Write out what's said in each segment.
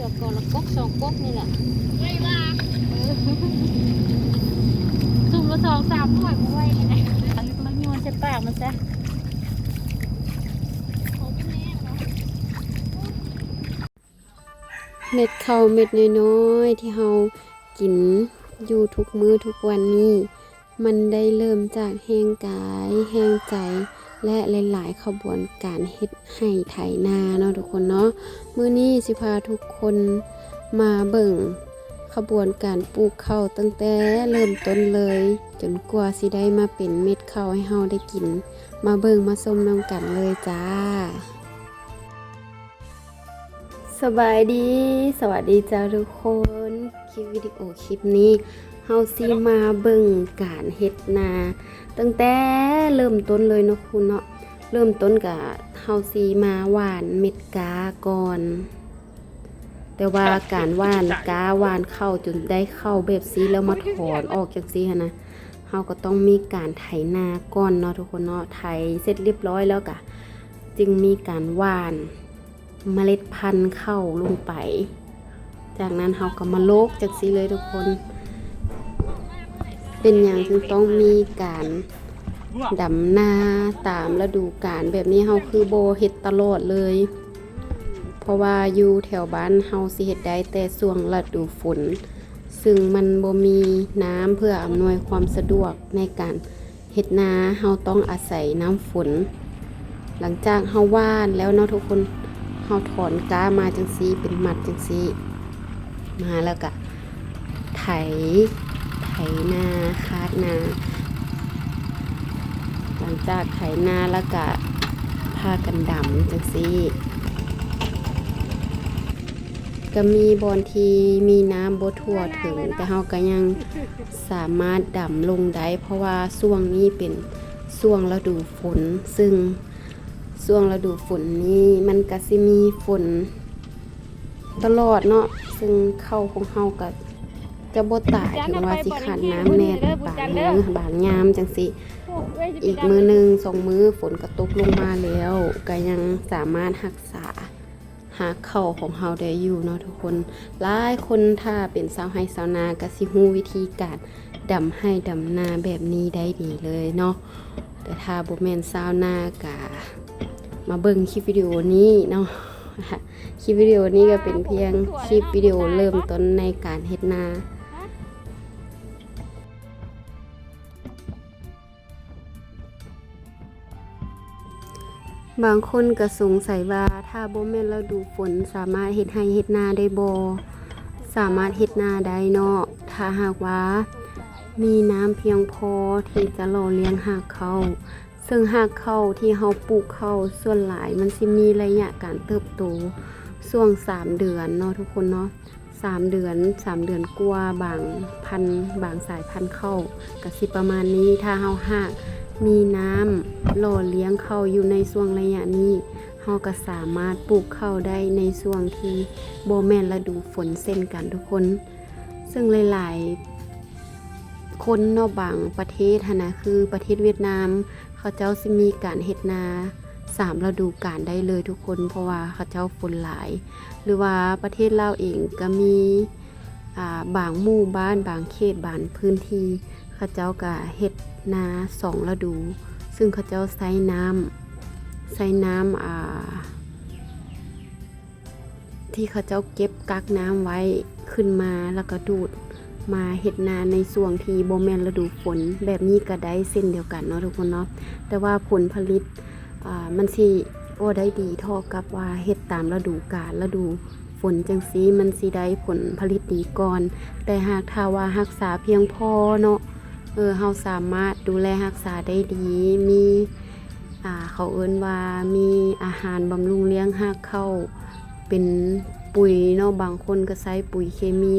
ละก่อนละก๊กสองก๊กนี่แหละไม่ว่าซุ่มละสองสามหน่วยมาไว้กันไหนมันโยนใส่ปากมันซะเม็ดข้าวเม็ดน้อยๆที่เรากินอยู่ทุกมื้อทุกวันนี้มันได้เริ่มจากแห้งกายแห้งใจและหลายๆขบวนการเฮ็ดให้ไถนาเนาะทุกคนเนาะมื้อนี้สิพาทุกคนมาเบิ่งขบวนการปลูกข้าวตั้งแต่เริ่มต้นเลยจนกว่าสิได้มาเป็นเม็ดข้าวให้เฮาได้กินมาเบิ่งมาชมนำกันเลยจ้าสบายดีสวัสดีจ้าทุกคนคลิปวิดีโอคลิปนี้เฮาสิมาเบิ่งการเฮ็ดนาตั้งแต่เริ่มต้นเลยเนาะคุณเนาะเริ่มต้นกับเฮาสิมาหว่านเม็ดกาก่อนแต่ว่าการหว่านกาหว่านเข้าจนได้เข้าแบบซีแล้วมาถอนออกจากซีหั่นนะเฮาก็ต้องมีการไถนาก่อนเนาะทุกคนเนาะไถเสร็จเรียบร้อยแล้วก็จึงมีการหว่านเมล็ดพันธุ์เข้าลงไปจากนั้นเฮาก็มาโลกจากซีเลยทุกคนเป็นอย่างจึงต้องมีการดำนาตามฤดูกาลแบบนี้เฮาคือโบเฮ็ดตลอดเลยเพราะว่าอยู่แถวบ้านเฮาสิเฮ็ดได้แต่ช่วงฤดูฝนซึ่งมันบ่มีน้ำเพื่ออำนวยความสะดวกในการเฮ็ดนาเฮาต้องอาศัยน้ำฝนหลังจากเฮาหว่านแล้วเนาะทุกคนเฮาถอนก้ามาจังซี่เป็นมัดจังซี่มาแล้วก็ไถนาคาดนาหลังจากไถนาแล้วก็พากันดำจังซี่ก็มีบอนที่มีน้ำบ่ทั่วถึงแต่เฮาก็ยังสามารถดำลงได้เพราะว่าช่วงนี้เป็นช่วงฤดูฝนซึ่งช่วงฤดูฝนนี้มันก็สิมีฝนตลอดเนาะซึ่งเข้าของเฮาก็จะบ่ตายถึงว่าสิขาดน้ำแน่บางมื้อบางยามจังสิอีกมื้อนึง2มื้อฝนก็ตกลงมาแล้วก็ยังสามารถรักษาหาข้าวของเฮาได้อยู่เนาะทุกคนหลายคนถ้าเป็นชาวไร่ชาวนาก็สิฮู้วิธีการดำไร่ดำนาแบบนี้ได้ดีเลยเนาะแต่ถ้าบ่แม่นชาวนาก็มาเบิ่งคลิปวิดีโอนี้เนาะคลิปวิดีโอนี้ก็เป็นเพียงคลิปวิดีโอเริ่มต้นในการเฮ็ดนาบางคนก็สงสัยว่าถ้าบ่แม่นฤดูฝนสามารถเฮ็ดไร่เฮ็ดนาได้บ่สามารถเฮ็ดนาได้เนาะถ้าหากว่ามีน้ำเพียงพอที่จะหล่อเลี้ยงรากข้าวซึ่งรากข้าวที่เฮาปลูกข้าวส่วนหลายมันสิมีระยะการเติบโตช่วง3เดือนเนาะทุกคนเนาะ3เดือนกว่าบางพันธุ์บางสายพันธุ์ข้าวก็สิประมาณนี้ถ้าเฮาหากมีน้ำหล่อเลี้ยงข้าวอยู่ในช่วงระยะนี้เฮาก็สามารถปลูกข้าวได้ในช่วงที่บ่แม่นฤดูฝนเช่นกันทุกคนซึ่งหลายๆคนเนาะบางประเทศนะคือประเทศเวียดนามเขาเจ้าสิมีการเฮ็ดนา3ฤดูกาลได้เลยทุกคนเพราะว่าเขาเจ้าฝนหลายหรือว่าประเทศลาวเองก็มีบางหมู่บ้านบางเขตบางพื้นที่เขาเจ้าก็เฮ็ดนา2ฤดูซึ่งเขาเจ้าใช้น้ำที่เขาเจ้าเก็บกักน้ำไว้ขึ้นมาแล้วก็ดูดมาเฮ็ดนาในช่วงที่บ่แม่นฤดูฝนแบบนี้ก็ได้เส้นเดียวกันเนาะทุกคนเนาะแต่ว่าผลผลิตมันสิบ่ได้ดีเท่ากับว่าเฮ็ดตามฤดูกาลฤดูฝนจังซี่มันสิได้ผลผลิตดีก่อนแต่หากถ้าว่ารักษาเพียงพอเนาะเฮาสามารถดูแลรักษาได้ดีมีเขาเอิ้นว่ามีอาหารบำรุงเลี้ยงรากข้าวเป็นปุ๋ยเนาะบางคนก็ใช้ปุ๋ยเคมี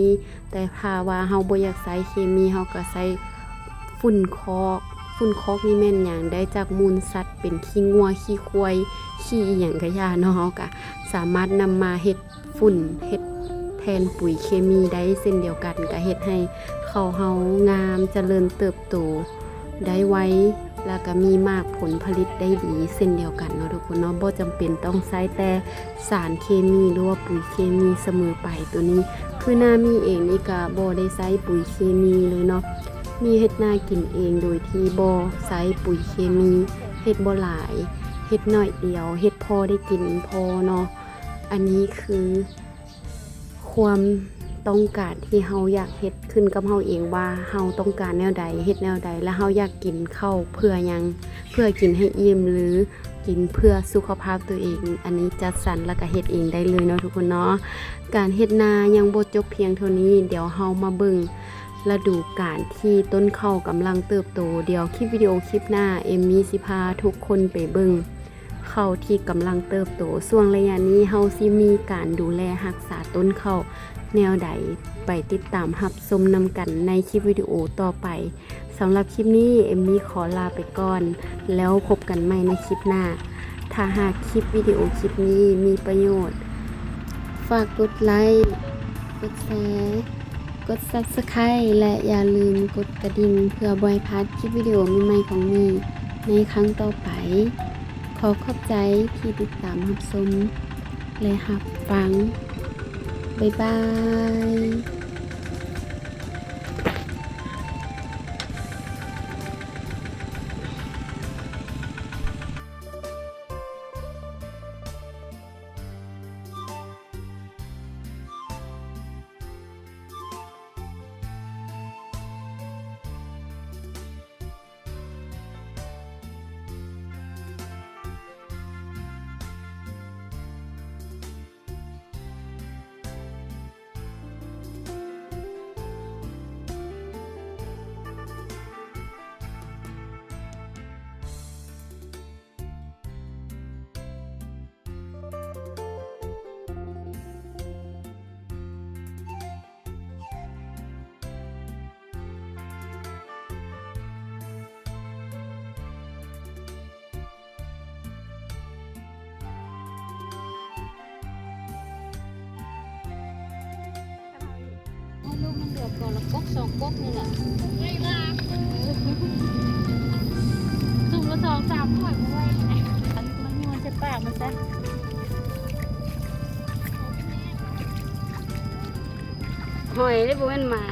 แต่ถ้าว่าเฮาบ่อยากใช้เคมีเฮาก็ใช้ฝุ่นคอกนี่แม่นหยังได้จากมูลสัตว์เป็นขี้งัวขี้ควายขี้อีหยังก็ย่าเนาะเฮาก็สามารถนำมาเฮ็ดฝุ่นเฮ็ดแทนปุ๋ยเคมีได้เช่นเดียวกันก็เฮ็ดให้ข้าวเฮางามเจริญเติบโตได้ไว แล้วก็มีมากผลผลิตได้ดีเช่นเดียวกันเนาะทุกคนเนาะบ่จำเป็นต้องใช้แต่สารเคมีหรือว่าปุ๋ยเคมีเสมอไปตัวนี้คือนามีเองนี่ก็บ่ได้ใช้ปุ๋ยเคมีเลยเนาะมีเฮ็ดนากินเองโดยที่บ่ใช้ปุ๋ยเคมีเฮ็ดบ่หลายเฮ็ดน้อยเดียวเฮ็ดพอได้กินพอเนาะอันนี้คือความต้องการที่เฮาอยากเฮ็ดขึ้นกับเฮาเองว่าเฮาต้องการแนวใดเฮ็ดแนวใดและเฮาอยากกินข้าวเพื่อหยังเพื่อกินให้อิ่มหรือกินเพื่อสุขภาพตัวเองอันนี้จัดสรรแล้วก็เฮ็ดเองได้เลยเนาะทุกคนเนาะการเฮ็ดนายังบ่จบเพียงเท่านี้เดี๋ยวเฮามาเบิ่งฤดูกาลที่ต้นข้าวกำลังเติบโตเดี๋ยวคลิปวิดีโอคลิปหน้าเอมมี่สิพาทุกคนไปเบิ่งข้าวที่กำลังเติบโตช่วงระยะนี้เฮาสิมีการดูแลรักษาต้นข้าวแนวใดไปติดตามรับชมนำกันในคลิปวิดีโอต่อไปสำหรับคลิปนี้เอมมี่ขอลาไปก่อนแล้วพบกันใหม่ในคลิปหน้าถ้าหากคลิปวิดีโอคลิปนี้มีประโยชน์ฝากกดไลค์กดแชร์กด Subscribe และอย่าลืมกดกระดิ่งเพื่อบ่ให้พลาดคลิปวิดีโอใหม่ๆของมีในครั้งต่อไปขอขอบใจที่ติดตามรับชมและรับฟังบ๊ายบายลูกมันเดือดก่อนแล้วก๊กสองก๊กนี่แหละไม่ลาจุ่มละ2-3 ถ้วยมาไว้มันมีมันจะปากมันซะหอยได้บ่แม่นหมา